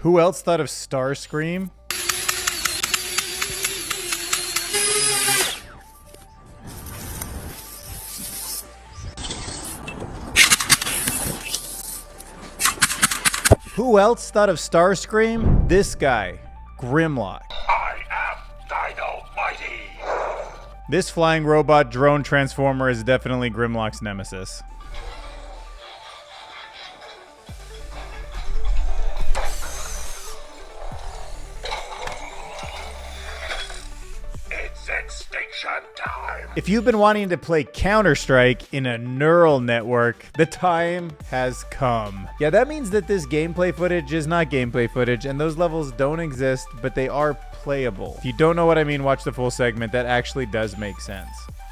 Who else thought of Starscream? Who else thought of Starscream? This guy, Grimlock. I am Dynamite. This flying robot drone transformer is definitely Grimlock's nemesis. It's extinction time. If you've been wanting to play Counter-Strike in a neural network, the time has come. Yeah, that means that this gameplay footage is not gameplay footage, and those levels don't exist, but they are playable. If you don't know what I mean, watch the full segment. That actually does make sense.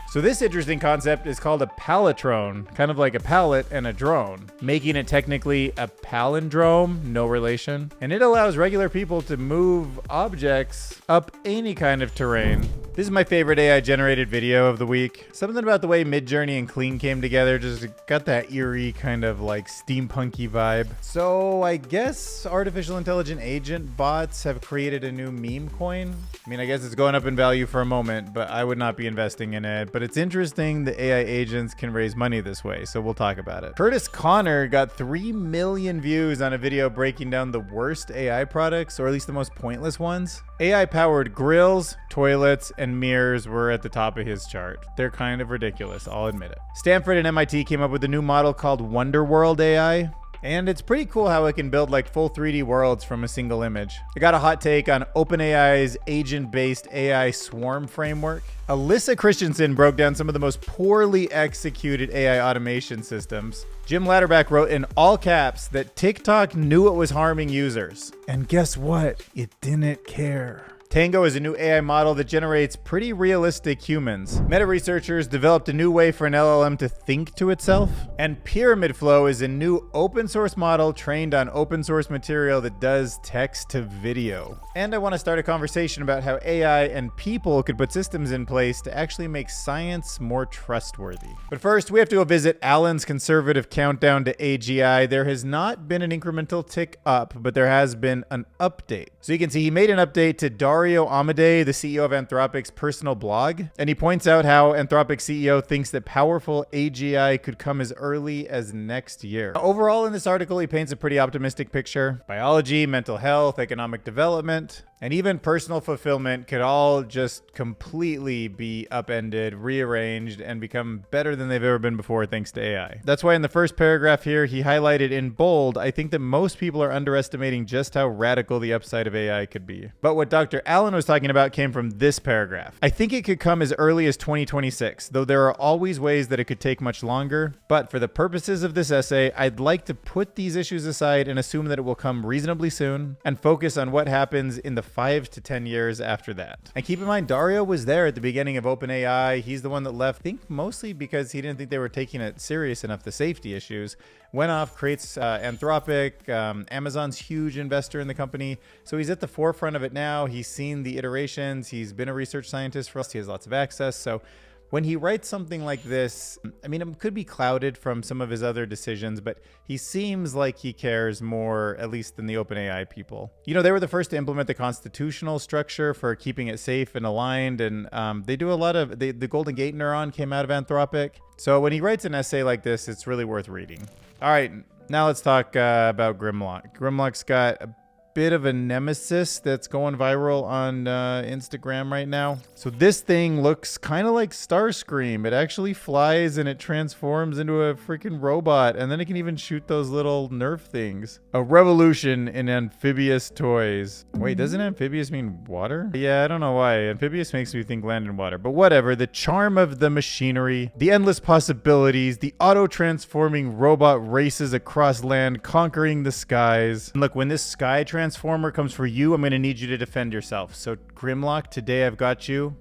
So this interesting concept is called a Palletrone, kind of like a pallet and a drone, making it technically a palindrome, no relation. And it allows regular people to move objects up any kind of terrain. This is my favorite AI-generated video of the week. Something about the way Midjourney and Clean came together just got that eerie kind of like steampunky vibe. So I guess artificial intelligent agent bots have created a new meme coin. I mean, I guess it's going up in value for a moment, but I would not be investing in it. But it's interesting that AI agents can raise money this way, so we'll talk about it. Curtis Connor got 3 million views on a video breaking down the worst AI products, or at least the most pointless ones. AI-powered grills, toilets, and mirrors were at the top of his chart. They're kind of ridiculous, I'll admit it. Stanford and MIT came up with a new model called WonderWorld AI. And it's pretty cool how it can build like full 3D worlds from a single image. I got a hot take on OpenAI's agent-based AI swarm framework. Alyssa Christensen broke down some of the most poorly executed AI automation systems. Jim Latterback wrote in all caps that TikTok knew it was harming users. And guess what? It didn't care. Tango is a new AI model that generates pretty realistic humans. Meta researchers developed a new way for an LLM to think to itself. And Pyramid Flow is a new open source model trained on open source material that does text to video. And I want to start a conversation about how AI and people could put systems in place to actually make science more trustworthy. But first, we have to go visit Alan's conservative countdown to AGI. There has not been an incremental tick up, but there has been an update. So you can see he made an update to Dario Amodei, the CEO of Anthropic's personal blog, and he points out how Anthropic's CEO thinks that powerful AGI could come as early as next year. Overall, in this article, he paints a pretty optimistic picture. Biology, mental health, economic development, and even personal fulfillment could all just completely be upended, rearranged, and become better than they've ever been before thanks to AI. That's why in the first paragraph here, he highlighted in bold, I think that most people are underestimating just how radical the upside of AI could be. But what Dr. Allen was talking about came from this paragraph. I think it could come as early as 2026, though there are always ways that it could take much longer. But for the purposes of this essay, I'd like to put these issues aside and assume that it will come reasonably soon and focus on what happens in the 5 to 10 years after that. And keep in mind, Dario was there at the beginning of OpenAI. He's the one that left, I think mostly because he didn't think they were taking it serious enough, the safety issues. Went off, creates Anthropic, Amazon's huge investor in the company. So he's at the forefront of it now. He's seen the iterations. He's been a research scientist for us. He has lots of access. So when he writes something like this, I mean, it could be clouded from some of his other decisions, but he seems like he cares more, at least than the OpenAI people. You know, they were the first to implement the constitutional structure for keeping it safe and aligned, and they do a lot of, the Golden Gate neuron came out of Anthropic. So when he writes an essay like this, it's really worth reading. All right, now let's talk about Grimlock. Grimlock's got a bit of a nemesis that's going viral on Instagram right now. So this thing looks kind of like Starscream. It actually flies and it transforms into a freaking robot, and then it can even shoot those little Nerf things. A revolution in amphibious toys. Wait, doesn't amphibious mean water? Yeah, I don't know why. Amphibious makes me think land and water, but whatever. The charm of the machinery, the endless possibilities, the auto-transforming robot races across land, conquering the skies. And look, when this sky transformer comes for you, I'm going to need you to defend yourself. So Grimlock, today I've got you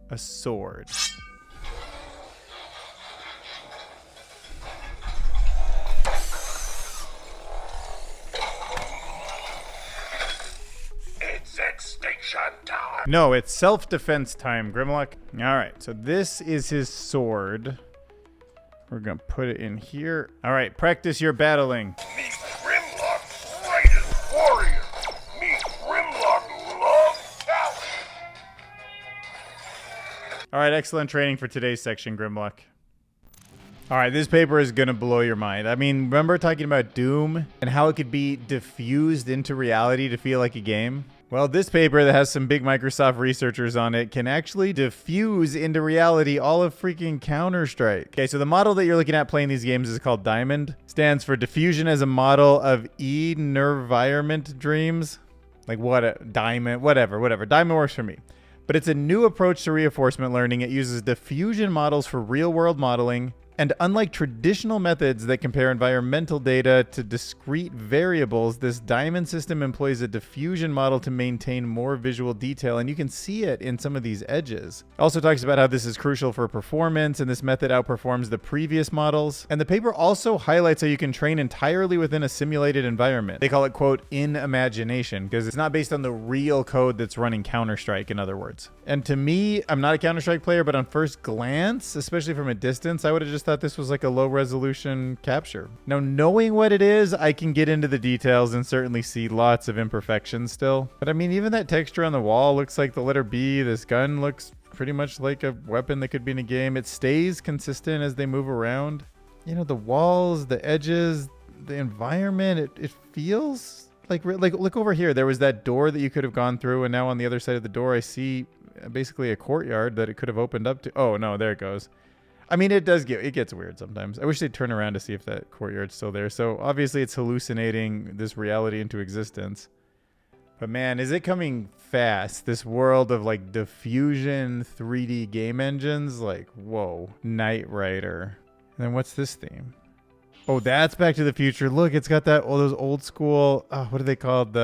a sword. It's extinction time. No, it's self-defense time, Grimlock. All right, so this is his sword. We're going to put it in here. All right, practice your battling. Meet Grimlock, greatest warrior. All right, excellent training for today's section, Grimlock. All right, this paper is going to blow your mind. I mean, remember talking about Doom and how it could be diffused into reality to feel like a game? Well, this paper that has some big Microsoft researchers on it can actually diffuse into reality all of freaking Counter-Strike. Okay, so the model that you're looking at playing these games is called Diamond. Stands for Diffusion as a Model of Environment Dreams. Like what a diamond, whatever. Diamond works for me. But it's a new approach to reinforcement learning. It uses diffusion models for real-world modeling. And unlike traditional methods that compare environmental data to discrete variables, this Diamond system employs a diffusion model to maintain more visual detail, and you can see it in some of these edges. It also talks about how this is crucial for performance, and this method outperforms the previous models. And the paper also highlights how you can train entirely within a simulated environment. They call it, quote, in imagination, because it's not based on the real code that's running Counter-Strike, in other words. And to me, I'm not a Counter-Strike player, but on first glance, especially from a distance, I would have just thought this was like a low resolution capture. Now, knowing what it is, I can get into the details and certainly see lots of imperfections still. But I mean, even that texture on the wall looks like the letter B. This gun looks pretty much like a weapon that could be in a game. It stays consistent as they move around. You know, the walls, the edges, the environment, it feels like look over here. There was that door that you could have gone through, and now on the other side of the door, I see basically a courtyard that it could have opened up to. Oh no, there it goes. I mean, it gets weird sometimes. I wish they'd turn around to see if that courtyard's still there. So obviously it's hallucinating this reality into existence. But man, is it coming fast? This world of like diffusion 3D game engines, like, whoa, Knight Rider. And then what's this theme? Oh, that's Back to the Future. Look, it's got that, those old school, what are they called?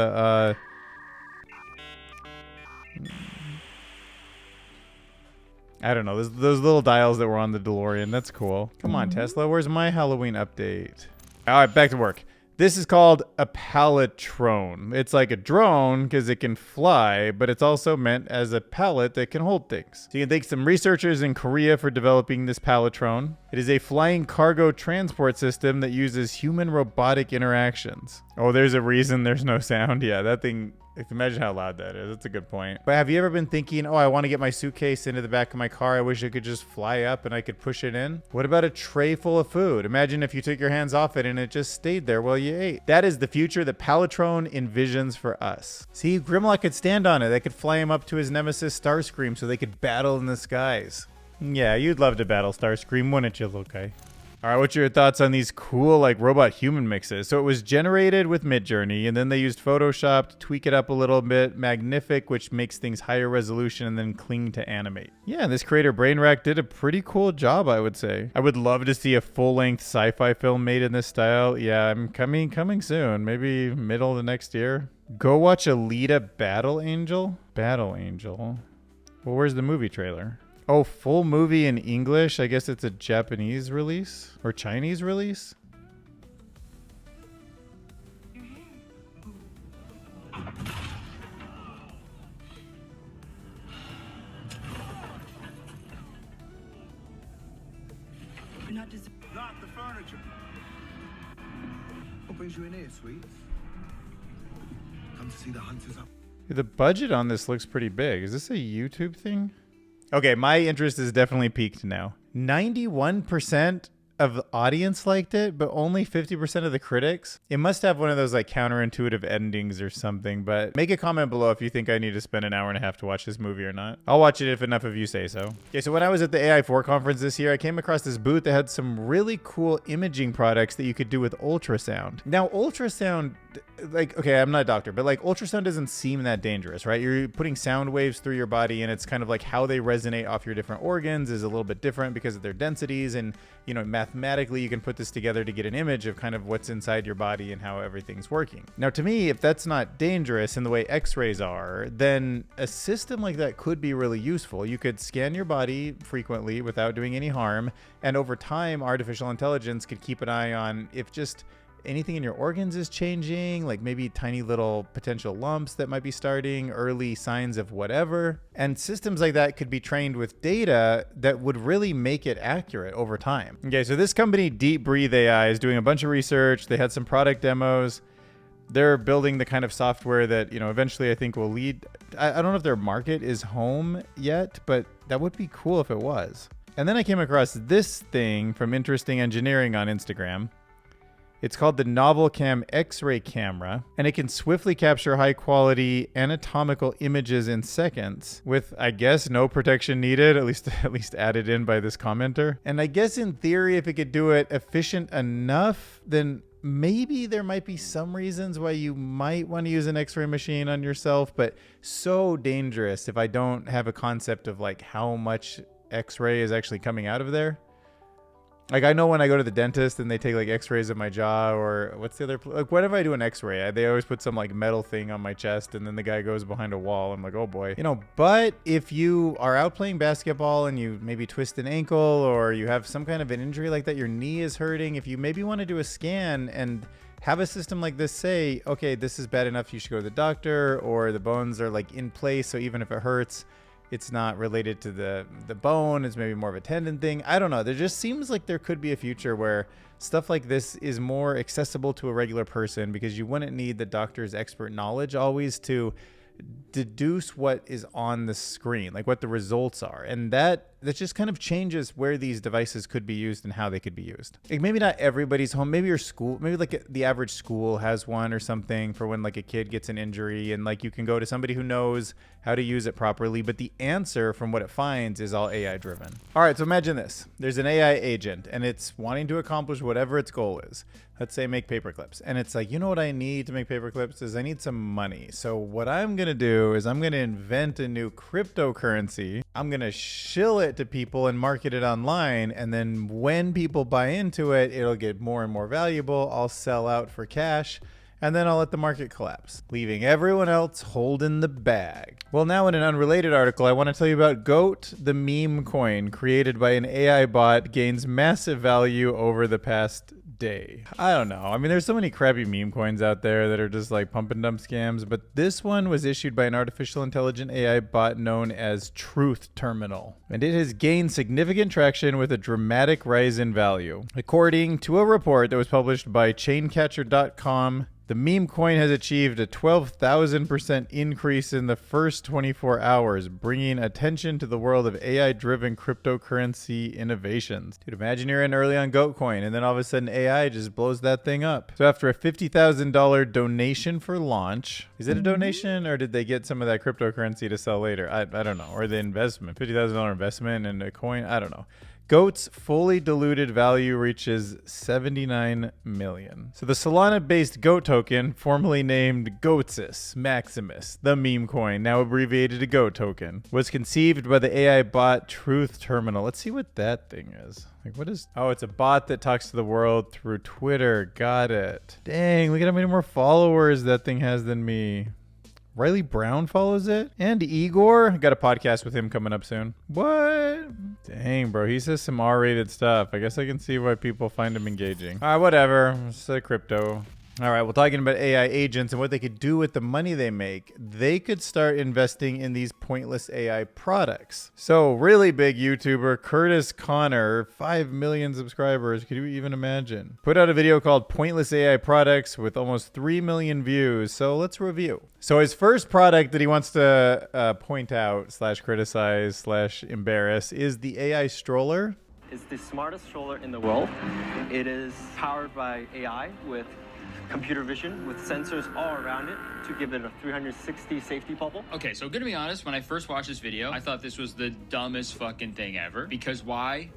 I don't know. Those little dials that were on the DeLorean. That's cool. Come on, Tesla. Where's my Halloween update? All right, back to work. This is called a Palletrone. It's like a drone because it can fly, but it's also meant as a pallet that can hold things. So you can thank some researchers in Korea for developing this Palletrone. It is a flying cargo transport system that uses human-robotic interactions. Oh, there's a reason there's no sound. Yeah, that thing... Imagine how loud that is. That's a good point. But have you ever been thinking, oh, I want to get my suitcase into the back of my car. I wish it could just fly up and I could push it in. What about a tray full of food? Imagine if you took your hands off it and it just stayed there while you ate. That is the future that Palletrone envisions for us. See, Grimlock could stand on it. They could fly him up to his nemesis Starscream so they could battle in the skies. Yeah, you'd love to battle Starscream, wouldn't you, little guy? All right, what's your thoughts on these cool like robot human mixes? So it was generated with Midjourney, and then they used Photoshop to tweak it up a little bit, Magnific, which makes things higher resolution, and then Cling to animate. Yeah, this creator Brainrack did a pretty cool job, I would say. I would love to see a full-length sci-fi film made in this style. Yeah, I'm coming soon, maybe middle of the next year. Go watch Alita Battle Angel. Battle Angel. Well, where's the movie trailer? Oh, full movie in English? I guess it's a Japanese release? Or Chinese release? Not the furniture. What brings you in here, sweet? Come to see the hunters up. The budget on this looks pretty big. Is this a YouTube thing? Okay, my interest is definitely peaked now. 91% of the audience liked it, but only 50% of the critics. It must have one of those like counterintuitive endings or something, but make a comment below if you think I need to spend an hour and a half to watch this movie or not. I'll watch it if enough of you say so. Okay, so when I was at the AI4 conference this year, I came across this booth that had some really cool imaging products that you could do with ultrasound. Now, ultrasound, like, okay, I'm not a doctor, but like ultrasound doesn't seem that dangerous, right? You're putting sound waves through your body, and it's kind of like how they resonate off your different organs is a little bit different because of their densities. And, you know, mathematically, you can put this together to get an image of kind of what's inside your body and how everything's working. Now, to me, if that's not dangerous in the way x-rays are, then a system like that could be really useful. You could scan your body frequently without doing any harm. And over time, artificial intelligence could keep an eye on if just anything in your organs is changing, like maybe tiny little potential lumps that might be starting, early signs of whatever. And systems like that could be trained with data that would really make it accurate over time. Okay, so this company, Deep Breathe AI, is doing a bunch of research. They had some product demos. They're building the kind of software that, you know, eventually I think will lead. I don't know if their market is home yet, but that would be cool if it was. And then I came across this thing from Interesting Engineering on Instagram. It's called the NovelCam X-ray camera, and it can swiftly capture high-quality anatomical images in seconds with, I guess, no protection needed, at least added in by this commenter. And I guess in theory, if it could do it efficient enough, then maybe there might be some reasons why you might want to use an X-ray machine on yourself, but so dangerous if I don't have a concept of like how much X-ray is actually coming out of there. Like, I know when I go to the dentist and they take like X-rays of my jaw, or what's the other, like whenever I do an X-ray, they always put some like metal thing on my chest, and then the guy goes behind a wall. I'm like, oh boy, you know. But if you are out playing basketball and you maybe twist an ankle, or you have some kind of an injury like that, your knee is hurting, if you maybe want to do a scan and have a system like this say, okay, this is bad enough, you should go to the doctor, or the bones are like in place, so even if it hurts, it's not related to the bone. It's maybe more of a tendon thing. I don't know. There just seems like there could be a future where stuff like this is more accessible to a regular person, because you wouldn't need the doctor's expert knowledge always to deduce what is on the screen, like what the results are. And that just kind of changes where these devices could be used and how they could be used. Like maybe not everybody's home, maybe your school, maybe like the average school has one or something for when like a kid gets an injury, and like you can go to somebody who knows how to use it properly, but the answer from what it finds is all AI driven. All right, so imagine this. There's an AI agent and it's wanting to accomplish whatever its goal is. Let's say make paper clips. And it's like, you know what I need to make paper clips is I need some money. So what I'm going to do is I'm going to invent a new cryptocurrency. I'm going to shill it to people and market it online. And then when people buy into it, it'll get more and more valuable. I'll sell out for cash. And then I'll let the market collapse, leaving everyone else holding the bag. Well, now in an unrelated article, I want to tell you about GOAT, the meme coin created by an AI bot, gains massive value over the past day. I don't know. I mean, there's so many crappy meme coins out there that are just like pump and dump scams, but this one was issued by an artificial intelligent AI bot known as Truth Terminal, and it has gained significant traction with a dramatic rise in value. According to a report that was published by chaincatcher.com, the meme coin has achieved a 12,000% increase in the first 24 hours, bringing attention to the world of AI-driven cryptocurrency innovations. Dude, imagine you're in early on GOAT coin, and then all of a sudden AI just blows that thing up. So after a $50,000 donation for launch, is it a donation, or did they get some of that cryptocurrency to sell later? I don't know. Or the investment, $50,000 investment in a coin? I don't know. GOAT's fully diluted value reaches 79 million. So the Solana-based GOAT token, formerly named Goatsis Maximus, the meme coin, now abbreviated to GOAT token, was conceived by the AI bot Truth Terminal. Let's see what that thing is. Like, what is... Oh, it's a bot that talks to the world through Twitter. Got it. Dang, look at how many more followers that thing has than me. Riley Brown follows it. And Igor. Got a podcast with him coming up soon. What? Dang, bro. He says some R-rated stuff. I guess I can see why people find him engaging. All right, whatever. It's crypto. All right, well, talking about AI agents and what they could do with the money they make, they could start investing in these pointless AI products. So really big YouTuber Curtis Connor, 5 million subscribers, could you even imagine? Put out a video called Pointless AI Products with almost 3 million views. So let's review. So his first product that he wants to point out / criticize / embarrass is the AI stroller. It's the smartest stroller in the world. It is powered by AI with computer vision with sensors all around it to give it a 360 safety bubble. Okay, so gonna be honest, when I first watched this video, I thought this was the dumbest fucking thing ever. Because why?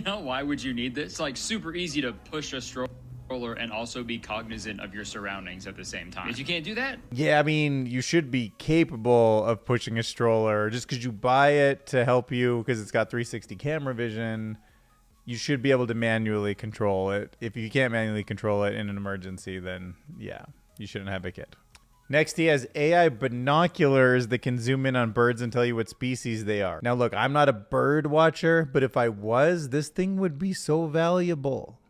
Why would you need this? It's like super easy to push a stroller and also be cognizant of your surroundings at the same time. If you can't do that? Yeah, I mean, you should be capable of pushing a stroller. Just because you buy it to help you because it's got 360 camera vision, you should be able to manually control it. If you can't manually control it in an emergency, then yeah, you shouldn't have a kit. Next, he has AI binoculars that can zoom in on birds and tell you what species they are. Now, look, I'm not a bird watcher, but if I was, this thing would be so valuable.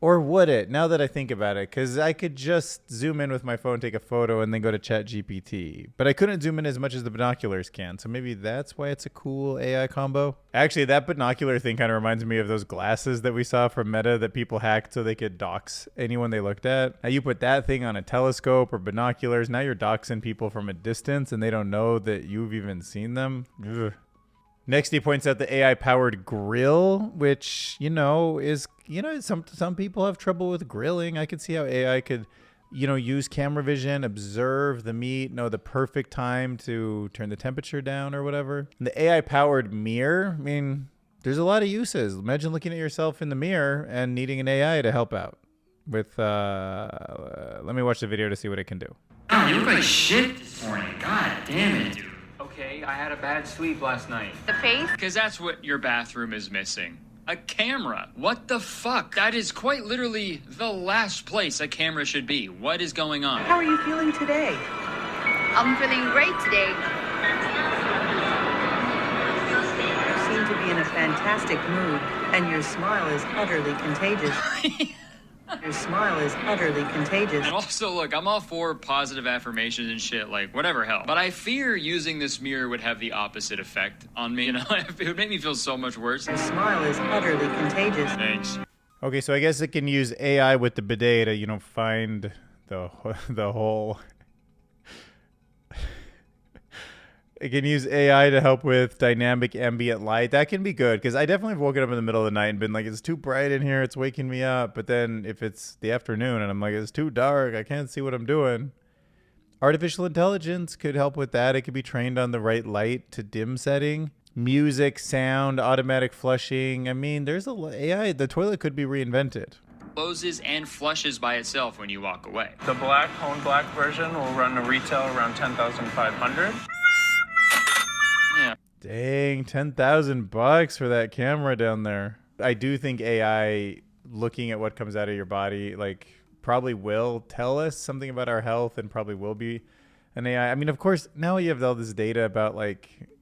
Or would it, now that I think about it? Because I could just zoom in with my phone, take a photo, and then go to ChatGPT. But I couldn't zoom in as much as the binoculars can. So maybe that's why it's a cool AI combo. Actually, that binocular thing kind of reminds me of those glasses that we saw from Meta that people hacked so they could dox anyone they looked at. Now you put that thing on a telescope or binoculars. Now you're doxing people from a distance and they don't know that you've even seen them. Ugh. Next, he points out the AI-powered grill, which, is, some people have trouble with grilling. I could see how AI could, use camera vision, observe the meat, know the perfect time to turn the temperature down or whatever. And the AI-powered mirror, I mean, there's a lot of uses. Imagine looking at yourself in the mirror and needing an AI to help out with, let me watch the video to see what it can do. Oh, you look like shit this morning. God damn it, dude. Okay, I had a bad sleep last night. The face? Because that's what your bathroom is missing. A camera. What the fuck? That is quite literally the last place a camera should be. What is going on? How are you feeling today? I'm feeling great today. You seem to be in a fantastic mood, and your smile is utterly contagious. Your smile is utterly contagious. And also, look, I'm all for positive affirmations and shit, like, whatever, hell. But I fear using this mirror would have the opposite effect on me, It would make me feel so much worse. Your smile is utterly contagious. Thanks. Okay, so I guess it can use AI with the bidet to, find the hole. It can use AI to help with dynamic ambient light. That can be good, because I definitely have woken up in the middle of the night and been like, it's too bright in here, it's waking me up. But then if it's the afternoon and I'm like, it's too dark, I can't see what I'm doing. Artificial intelligence could help with that. It could be trained on the right light to dim setting. Music, sound, automatic flushing. I mean, there's AI. The toilet could be reinvented. Closes and flushes by itself when you walk away. The black, Hone Black version will run a retail around $10,500. Yeah. Dang, $10,000 for that camera down there. I do think AI looking at what comes out of your body, probably will tell us something about our health and probably will be an AI. I mean, of course, now you have all this data about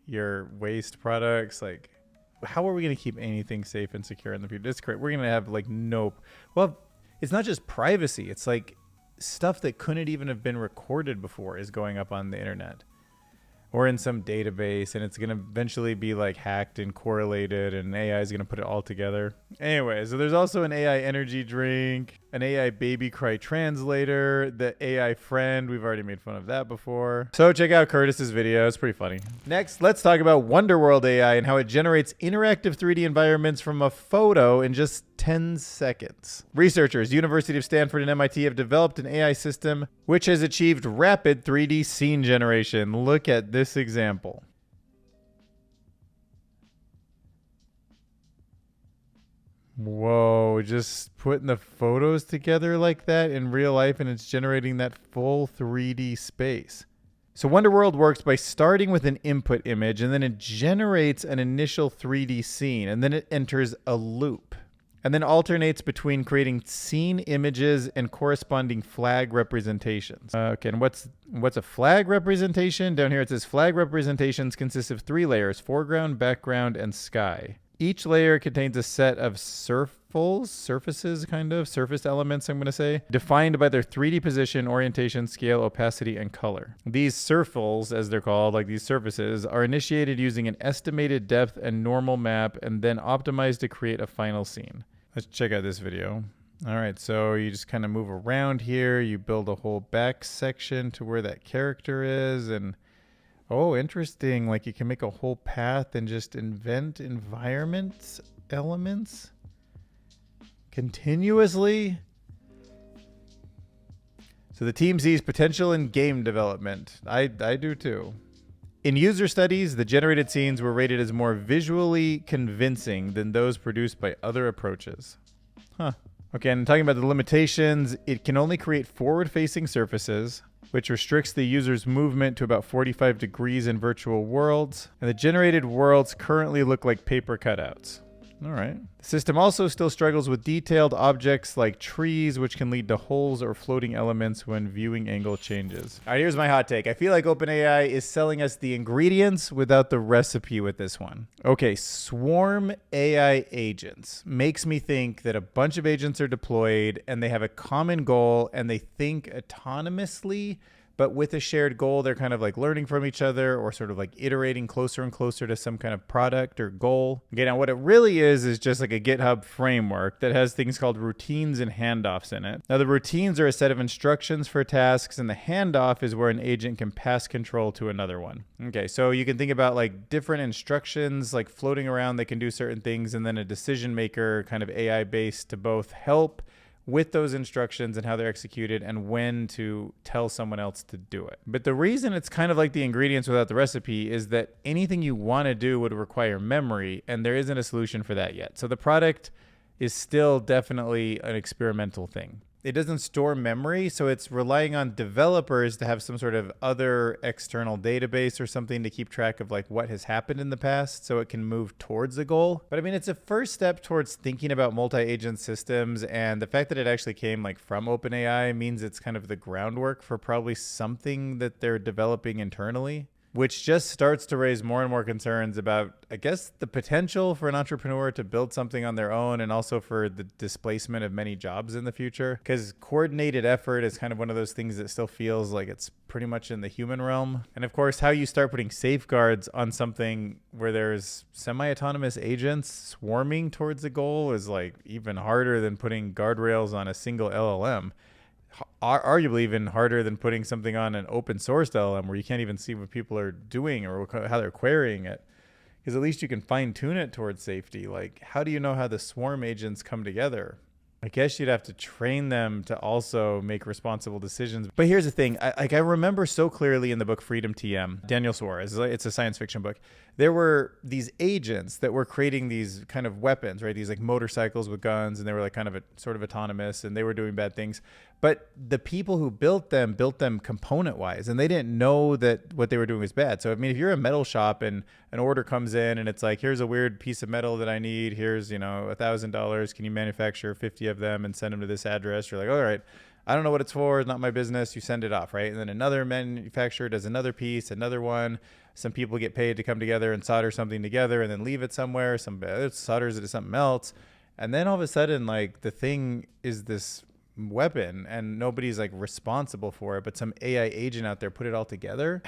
your waste products. How are we going to keep anything safe and secure in the future? It's great. We're going to have nope. Well, it's not just privacy. It's stuff that couldn't even have been recorded before is going up on the internet or in some database, and it's going to eventually be hacked and correlated, and AI is going to put it all together. Anyway, so there's also an AI energy drink, an AI baby cry translator, the AI friend. We've already made fun of that before. So check out Curtis's video. It's pretty funny. Next, let's talk about WonderWorld AI and how it generates interactive 3D environments from a photo in just 10 seconds. Researchers, University of Stanford and MIT have developed an AI system which has achieved rapid 3D scene generation. Look at this example. Whoa, just putting the photos together like that in real life, and it's generating that full 3D space. So WonderWorld works by starting with an input image, and then it generates an initial 3D scene, and then it enters a loop, and then alternates between creating scene images and corresponding flag representations. Okay, and what's a flag representation? Down here it says flag representations consist of 3 layers: foreground, background, and sky. Each layer contains a set of surface elements, I'm going to say, defined by their 3D position, orientation, scale, opacity, and color. These surfals, as they're called, these surfaces, are initiated using an estimated depth and normal map and then optimized to create a final scene. Let's check out this video. All right, so you just kind of move around here. You build a whole back section to where that character is, and oh, interesting. You can make a whole path and just invent environment elements continuously. So the team sees potential in game development. I do too. In user studies, the generated scenes were rated as more visually convincing than those produced by other approaches. Huh. Okay, and talking about the limitations, it can only create forward-facing surfaces, which restricts the user's movement to about 45 degrees in virtual worlds. And the generated worlds currently look like paper cutouts. All right. The system also still struggles with detailed objects like trees, which can lead to holes or floating elements when viewing angle changes. All right, here's my hot take. I feel like OpenAI is selling us the ingredients without the recipe with this one. Okay, swarm AI agents makes me think that a bunch of agents are deployed and they have a common goal and they think autonomously, but with a shared goal, they're kind of like learning from each other or sort of like iterating closer and closer to some kind of product or goal. Okay, now what it really is just like a GitHub framework that has things called routines and handoffs in it. Now the routines are a set of instructions for tasks, and the handoff is where an agent can pass control to another one. Okay, so you can think about like different instructions like floating around that can do certain things, and then a decision maker kind of AI based to both help with those instructions and how they're executed and when to tell someone else to do it. But the reason it's kind of like the ingredients without the recipe is that anything you want to do would require memory, and there isn't a solution for that yet. So the product is still definitely an experimental thing. It doesn't store memory, so it's relying on developers to have some sort of other external database or something to keep track of like what has happened in the past so it can move towards the goal. But I mean, it's a first step towards thinking about multi-agent systems, and the fact that it actually came like from OpenAI means it's kind of the groundwork for probably something that they're developing internally, which just starts to raise more and more concerns about, I guess, the potential for an entrepreneur to build something on their own, and also for the displacement of many jobs in the future. Because coordinated effort is kind of one of those things that still feels like it's pretty much in the human realm. And of course, how you start putting safeguards on something where there's semi-autonomous agents swarming towards a goal is like even harder than putting guardrails on a single LLM. Arguably even harder than putting something on an open source LLM where you can't even see what people are doing or how they're querying it. Because at least you can fine tune it towards safety. Like, how do you know how the swarm agents come together? I guess you'd have to train them to also make responsible decisions. But here's the thing. I remember so clearly in the book Freedom TM, Daniel Suarez, it's a science fiction book. There were these agents that were creating these kind of weapons, right? These like motorcycles with guns, and they were like kind of sort of autonomous, and they were doing bad things. But the people who built them component wise, and they didn't know that what they were doing was bad. So, I mean, if you're a metal shop and an order comes in and it's like, here's a weird piece of metal that I need. Here's, $1,000. Can you manufacture 50 of them and send them to this address? You're like, all right, I don't know what it's for. It's not my business. You send it off, right? And then another manufacturer does another piece, another one. Some people get paid to come together and solder something together and then leave it somewhere. Some solders it to something else. And then all of a sudden, like, the thing is this weapon and nobody's like responsible for it, but some AI agent out there put it all together.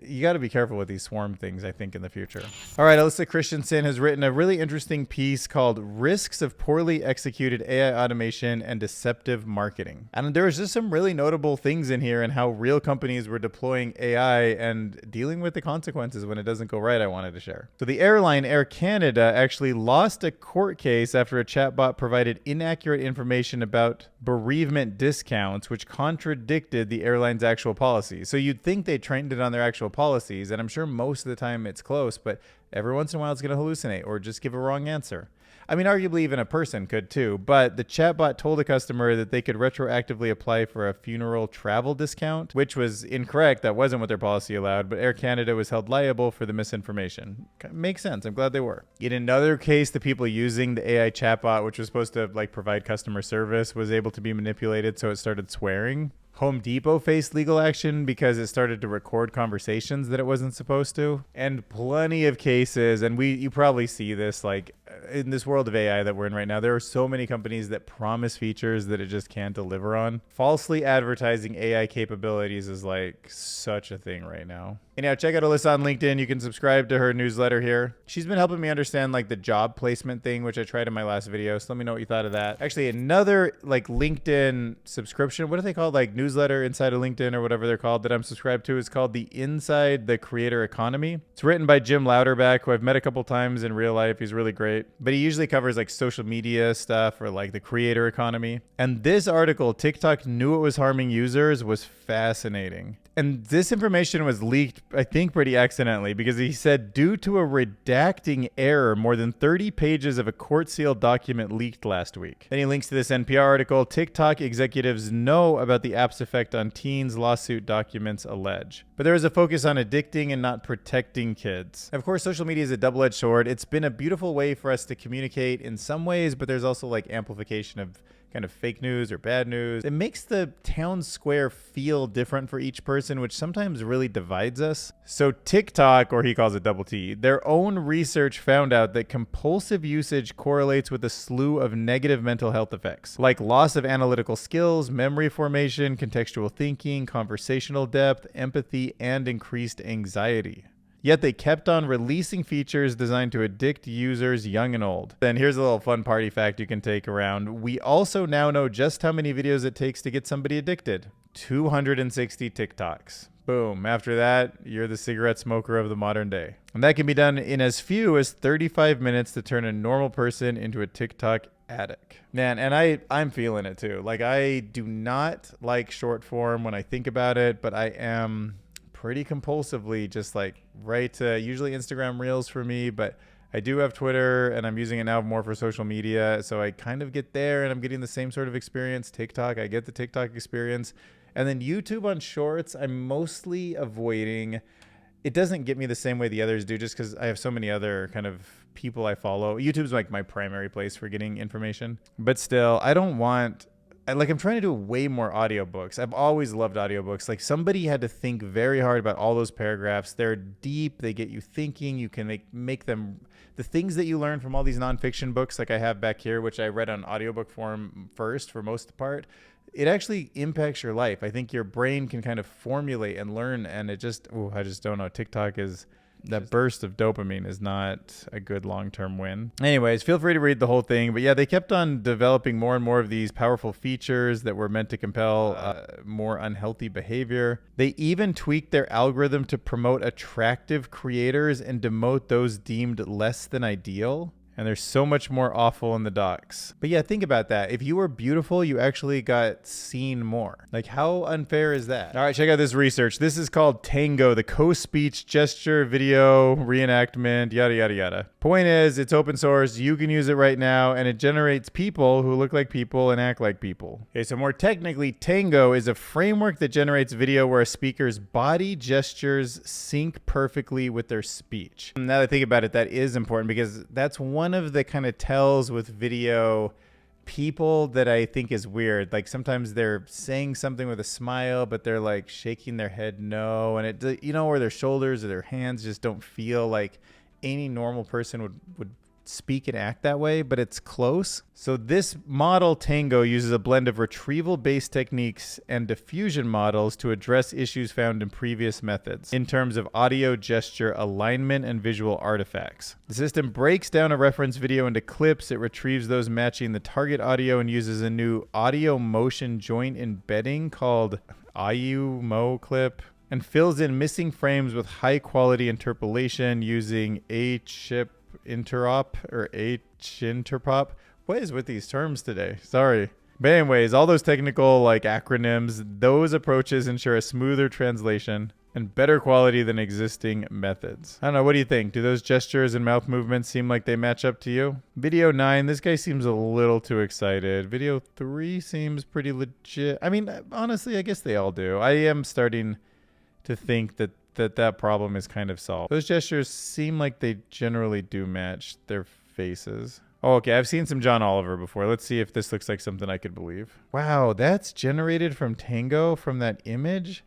You got to be careful with these swarm things, I think, in the future. All right, Alyssa Christensen has written a really interesting piece called Risks of Poorly Executed AI Automation and Deceptive Marketing. And there was just some really notable things in here and how real companies were deploying AI and dealing with the consequences when it doesn't go right, I wanted to share. So the airline Air Canada actually lost a court case after a chatbot provided inaccurate information about bereavement discounts, which contradicted the airline's actual policy. So you'd think they trained it on their actual policies, and I'm sure most of the time it's close, but every once in a while it's going to hallucinate or just give a wrong answer. I mean, arguably even a person could too, but the chatbot told a customer that they could retroactively apply for a funeral travel discount, which was incorrect. That wasn't what their policy allowed, but Air Canada was held liable for the misinformation. Makes sense. I'm glad they were. In another case, the people using the AI chatbot, which was supposed to like provide customer service, was able to be manipulated, so it started swearing. Home Depot faced legal action because it started to record conversations that it wasn't supposed to. And plenty of cases, and you probably see this like in this world of AI that we're in right now, there are so many companies that promise features that it just can't deliver on. Falsely advertising AI capabilities is like such a thing right now. Anyhow, check out Alyssa on LinkedIn. You can subscribe to her newsletter here. She's been helping me understand like the job placement thing, which I tried in my last video. So let me know what you thought of that. Actually, another like LinkedIn subscription, what are they called? Like newsletter inside of LinkedIn or whatever they're called that I'm subscribed to is called the Inside the Creator Economy. It's written by Jim Louderback, who I've met a couple times in real life. He's really great, but he usually covers like social media stuff or like the creator economy. And this article, TikTok knew it was harming users, was fascinating. And this information was leaked, I think, pretty accidentally, because he said due to a redacting error, more than 30 pages of a court-sealed document leaked last week. Then he links to this NPR article, TikTok executives know about the app's effect on teens, lawsuit documents allege. But there is a focus on addicting and not protecting kids. Of course, social media is a double-edged sword. It's been a beautiful way for us to communicate in some ways, but there's also like amplification of kind of fake news or bad news. It makes the town square feel different for each person, which sometimes really divides us. So TikTok, or he calls it Double T, their own research found out that compulsive usage correlates with a slew of negative mental health effects, like loss of analytical skills, memory formation, contextual thinking, conversational depth, empathy, and increased anxiety. Yet they kept on releasing features designed to addict users young and old. Then here's a little fun party fact you can take around. We also now know just how many videos it takes to get somebody addicted. 260 TikToks. Boom. After that, you're the cigarette smoker of the modern day. And that can be done in as few as 35 minutes to turn a normal person into a TikTok addict. Man, and I'm feeling it too. Like, I do not like short form when I think about it, but I am pretty compulsively just like right to usually Instagram Reels for me, but I do have Twitter and I'm using it now more for social media. So I kind of get there and I'm getting the same sort of experience. TikTok, I get the TikTok experience. And then YouTube on Shorts, I'm mostly avoiding. It doesn't get me the same way the others do just because I have so many other kind of people I follow. YouTube's like my primary place for getting information. But still, I don't want... I'm trying to do way more audiobooks. I've always loved audiobooks. Like, somebody had to think very hard about all those paragraphs. They're deep. They get you thinking. You can make them the things that you learn from all these nonfiction books like I have back here, which I read on audiobook form first for most of the part. It actually impacts your life. I think your brain can kind of formulate and learn. And I just don't know. TikTok is... That burst of dopamine is not a good long-term win. Anyways, feel free to read the whole thing. But yeah, they kept on developing more and more of these powerful features that were meant to compel more unhealthy behavior. They even tweaked their algorithm to promote attractive creators and demote those deemed less than ideal. And there's so much more awful in the docs. But yeah, think about that. If you were beautiful, you actually got seen more. Like, how unfair is that? All right, check out this research. This is called Tango, the co-speech gesture video reenactment, yada, yada, yada. Point is, it's open source. You can use it right now, and it generates people who look like people and act like people. Okay, so more technically, Tango is a framework that generates video where a speaker's body gestures sync perfectly with their speech. Now that I think about it, that is important because that's one of the kind of tells with video people that I think is weird. Like, sometimes they're saying something with a smile, but they're like shaking their head no, and it, or their shoulders or their hands just don't feel like any normal person would speak and act that way, but it's close. So this model, Tango, uses a blend of retrieval-based techniques and diffusion models to address issues found in previous methods in terms of audio, gesture, alignment, and visual artifacts. The system breaks down a reference video into clips. It retrieves those matching the target audio and uses a new audio motion joint embedding called IU-Mo clip, and fills in missing frames with high-quality interpolation using H-chip interop or H-interpop. What is with these terms today? Sorry. But anyways, all those technical like acronyms, those approaches ensure a smoother translation and better quality than existing methods. I don't know, what do you think? Do those gestures and mouth movements seem like they match up to you? Video 9, this guy seems a little too excited. Video 3 seems pretty legit. I mean, honestly, I guess they all do. I am starting to think that problem is kind of solved. Those gestures seem like they generally do match their faces. Oh, okay, I've seen some John Oliver before. Let's see if this looks like something I could believe. Wow, that's generated from Tango, from that image?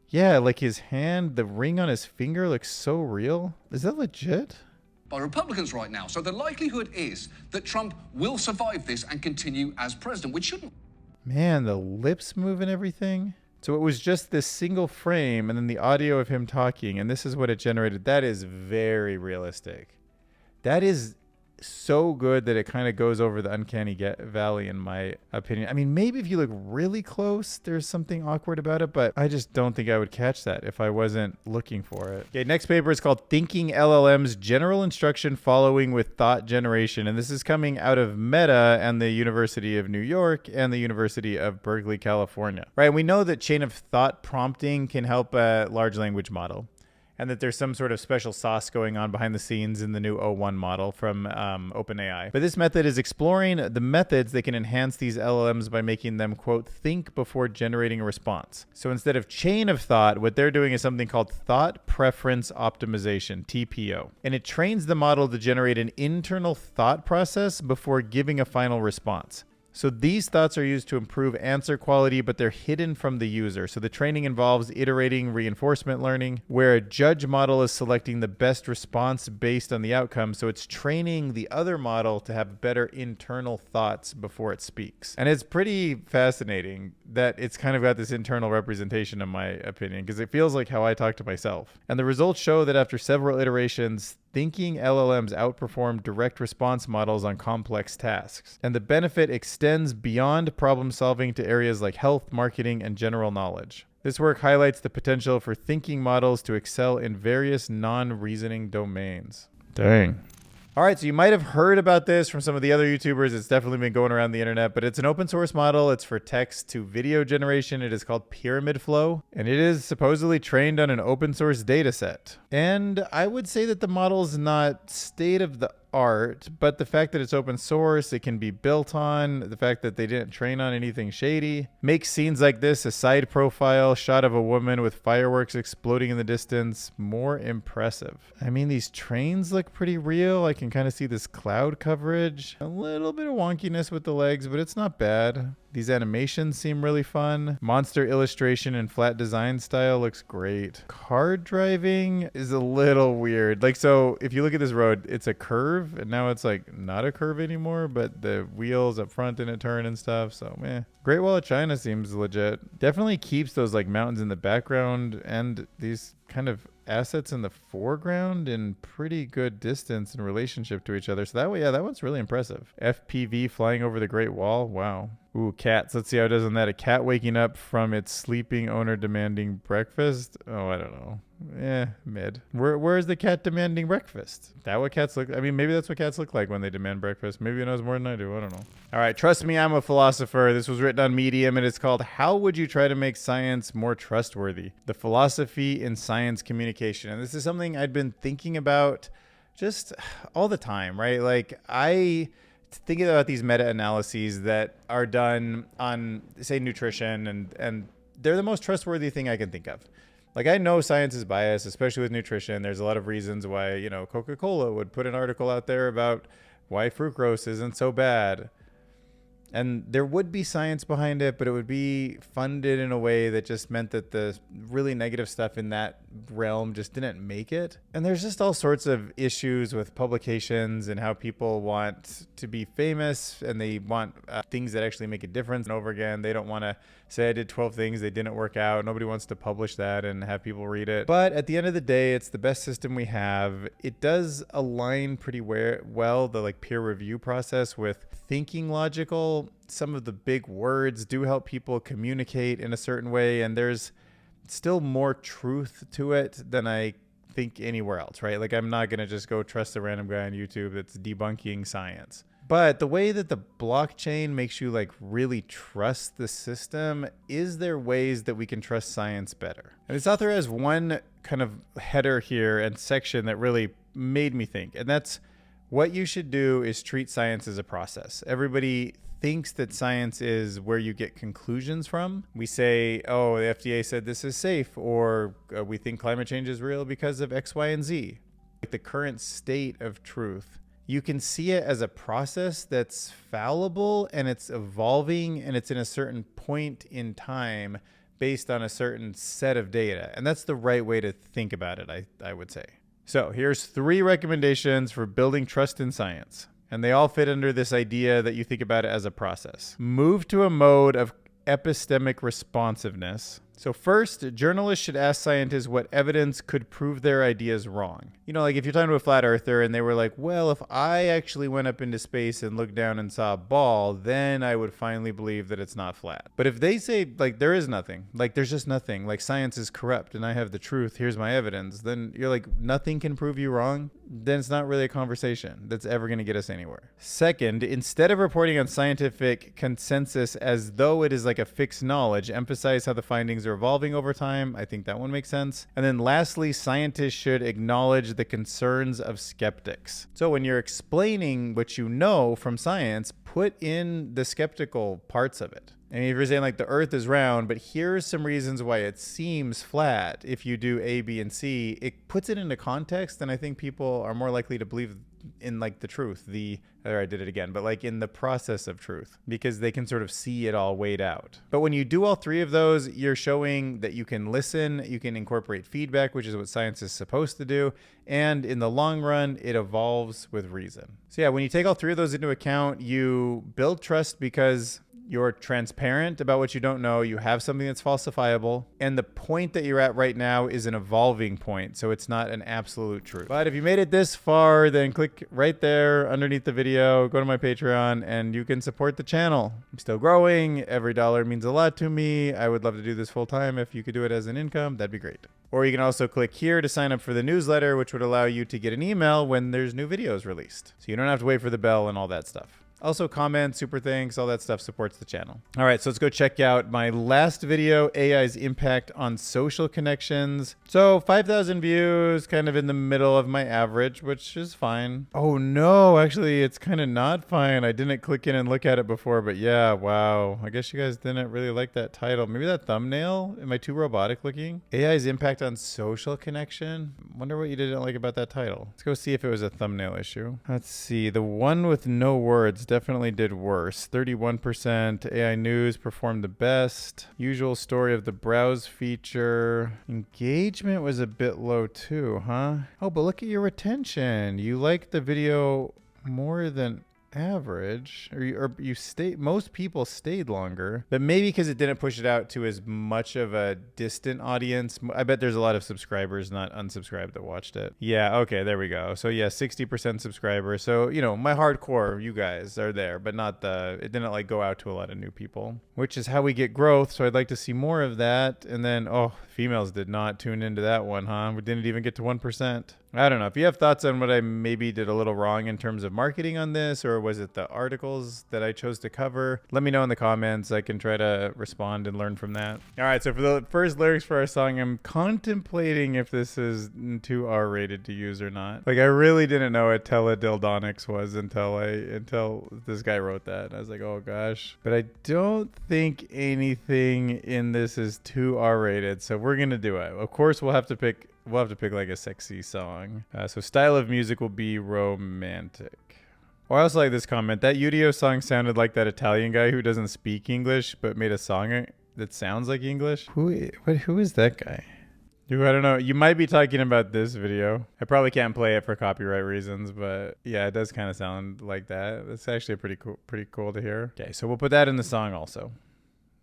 Yeah, like his hand, the ring on his finger looks so real. Is that legit? By Republicans right now. So the likelihood is that Trump will survive this and continue as president, which shouldn't. Man, the lips move and everything. So it was just this single frame and then the audio of him talking, and this is what it generated. That is very realistic. That is so good that it kind of goes over the uncanny valley in my opinion. I mean, maybe if you look really close, there's something awkward about it, but I just don't think I would catch that if I wasn't looking for it. Okay, next paper is called Thinking LLMs, General Instruction Following with Thought Generation. And this is coming out of Meta and the University of New York and the University of Berkeley, California. Right, we know that chain of thought prompting can help a large language model, and that there's some sort of special sauce going on behind the scenes in the new O1 model from OpenAI. But this method is exploring the methods that can enhance these LLMs by making them, quote, think before generating a response. So instead of chain of thought, what they're doing is something called thought preference optimization, TPO. And it trains the model to generate an internal thought process before giving a final response. So these thoughts are used to improve answer quality, but they're hidden from the user. So the training involves iterating reinforcement learning, where a judge model is selecting the best response based on the outcome. So it's training the other model to have better internal thoughts before it speaks. And it's pretty fascinating that it's kind of got this internal representation, in my opinion, because it feels like how I talk to myself. And the results show that after several iterations, thinking LLMs outperform direct response models on complex tasks. And the benefit extends beyond problem solving to areas like health, marketing, and general knowledge. This work highlights the potential for thinking models to excel in various non-reasoning domains. Dang. All right, so you might have heard about this from some of the other YouTubers. It's definitely been going around the internet, but it's an open source model. It's for text to video generation. It is called Pyramid Flow, and it is supposedly trained on an open source data set. And I would say that the model is not state of the art, but the fact that it's open source, it can be built on, the fact that they didn't train on anything shady, makes scenes like this, a side profile shot of a woman with fireworks exploding in the distance, more impressive. I mean, these trains look pretty real. I can kind of see this cloud coverage, a little bit of wonkiness with the legs, but it's not bad. These animations seem really fun. Monster illustration and flat design style looks great. Car driving is a little weird. Like, so if you look at this road, it's a curve, and now it's like not a curve anymore, but the wheels up front didn't turn and stuff. So, meh. Great Wall of China seems legit. Definitely keeps those like mountains in the background and these kind of assets in the foreground in pretty good distance in relationship to each other. So that way, yeah, that one's really impressive. FPV flying over the Great Wall. Wow. Ooh, cats. Let's see how it does on that. A cat waking up from its sleeping owner demanding breakfast. Oh, I don't know. Mid. Where is the cat demanding breakfast? Is that what cats look? I mean, maybe that's what cats look like when they demand breakfast. Maybe it knows more than I do. I don't know. All right, trust me, I'm a philosopher. This was written on Medium, and it's called "How Would You Try to Make Science More Trustworthy? The Philosophy in Science Communication." And this is something I'd been thinking about just all the time, right? Like thinking about these meta-analyses that are done on, say, nutrition, and they're the most trustworthy thing I can think of. Like, I know science is biased, especially with nutrition. There's a lot of reasons why, you know, Coca-Cola would put an article out there about why fructose isn't so bad. And there would be science behind it, but it would be funded in a way that just meant that the really negative stuff in that realm just didn't make it. And there's just all sorts of issues with publications and how people want to be famous, and they want things that actually make a difference and over again. They don't want to say I did 12 things, they didn't work out. Nobody wants to publish that and have people read it. But at the end of the day, it's the best system we have. It does align pretty well, the like peer review process, with thinking logical. Some of the big words do help people communicate in a certain way, and there's still more truth to it than I think anywhere else, right? Like, I'm not going to just go trust a random guy on YouTube that's debunking science. But the way that the blockchain makes you like really trust the system, is there ways that we can trust science better? And this author has one kind of header here and section that really made me think, and that's what you should do is treat science as a process. Everybody thinks that science is where you get conclusions from. We say, oh, the FDA said this is safe, or we think climate change is real because of X, Y, and Z. Like the current state of truth. You can see it as a process that's fallible, and it's evolving, and it's in a certain point in time based on a certain set of data. And that's the right way to think about it, I would say. So here's 3 recommendations for building trust in science. And they all fit under this idea that you think about it as a process. Move to a mode of epistemic responsiveness. So first, journalists should ask scientists what evidence could prove their ideas wrong. You know, like if you're talking to a flat earther and they were like, well, if I actually went up into space and looked down and saw a ball, then I would finally believe that it's not flat. But if they say, like, there is nothing, like there's just nothing, like science is corrupt and I have the truth, here's my evidence, then you're like, nothing can prove you wrong, then it's not really a conversation that's ever going to get us anywhere. Second, instead of reporting on scientific consensus as though it is like a fixed knowledge, emphasize how the findings are evolving over time. I think that one makes sense. And then lastly, scientists should acknowledge the concerns of skeptics. So when you're explaining what you know from science, put in the skeptical parts of it. I mean, if you're saying like the earth is round, but here's some reasons why it seems flat if you do A, B, and C, it puts it into context, and I think people are more likely to believe like the truth, or I did it again, but like in the process of truth, because they can sort of see it all weighed out. But when you do all three of those, you're showing that you can listen, you can incorporate feedback, which is what science is supposed to do. And in the long run, it evolves with reason. So yeah, when you take all three of those into account, you build trust because you're transparent about what you don't know. You have something that's falsifiable. And the point that you're at right now is an evolving point. So it's not an absolute truth. But if you made it this far, then click right there underneath the video, go to my Patreon, and you can support the channel. I'm still growing. Every dollar means a lot to me. I would love to do this full time. If you could do it as an income, that'd be great. Or you can also click here to sign up for the newsletter, which would allow you to get an email when there's new videos released. So you don't have to wait for the bell and all that stuff. Also, comments, super thanks, all that stuff supports the channel. All right, so let's go check out my last video, AI's impact on social connections. So 5,000 views, kind of in the middle of my average, which is fine. Oh no, actually, it's kind of not fine. I didn't click in and look at it before, but yeah, wow. I guess you guys didn't really like that title. Maybe that thumbnail? Am I too robotic looking? AI's impact on social connection? Wonder what you didn't like about that title. Let's go see if it was a thumbnail issue. Let's see, the one with no words definitely did worse. 31%. AI News performed the best. Usual story of the browse feature. Engagement was a bit low too, huh? Oh, but look at your retention. You liked the video more than average, or you stayed. Most people stayed longer, but maybe because it didn't push it out to as much of a distant audience. I bet there's a lot of subscribers, not unsubscribed, that watched it. Yeah, okay, there we go. So yeah, 60% subscribers. So you know, my hardcore, you guys are there, but not it didn't like go out to a lot of new people, which is how we get growth. So I'd like to see more of that. And then, oh, females did not tune into that one, huh? We didn't even get to 1%. I don't know. If you have thoughts on what I maybe did a little wrong in terms of marketing on this, or was it the articles that I chose to cover, let me know in the comments. I can try to respond and learn from that. All right, so for the first lyrics for our song, I'm contemplating if this is too R-rated to use or not. Like, I really didn't know what teledildonics was until this guy wrote that. I was like, oh gosh. But I don't think anything in this is too R-rated, so we're gonna do it. Of course, we'll have to pick like a sexy song. So style of music will be romantic. Oh, I also like this comment. That Udio song sounded like that Italian guy who doesn't speak English but made a song that sounds like English. Who is that guy? I don't know. You might be talking about this video. I probably can't play it for copyright reasons, but yeah, it does kind of sound like that. It's actually pretty cool to hear. Okay, so we'll put that in the song also.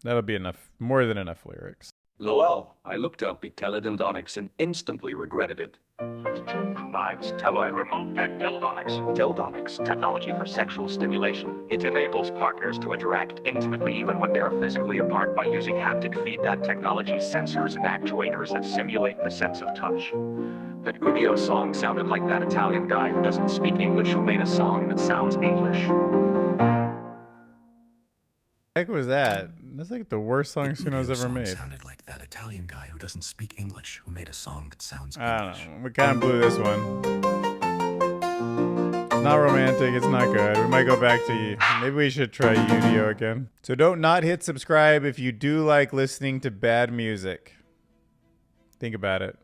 That'll be enough, more than enough lyrics. Lol, I looked up teledildonics and instantly regretted it. Vibes, remote dildonics. Dildonics, technology for sexual stimulation. It enables partners to interact intimately even when they are physically apart by using haptic feedback technology, sensors, and actuators that simulate the sense of touch. The Udio song sounded like that Italian guy who doesn't speak English who made a song that sounds English. What the heck was that? That's like the worst song Suno's ever made. Sounded like that Italian guy who doesn't speak English who made a song that sounds English. I don't know. We kind of blew this one. It's not romantic. It's not good. We might go back to maybe we should try Udio again. So don't not hit subscribe if you do like listening to bad music. Think about it.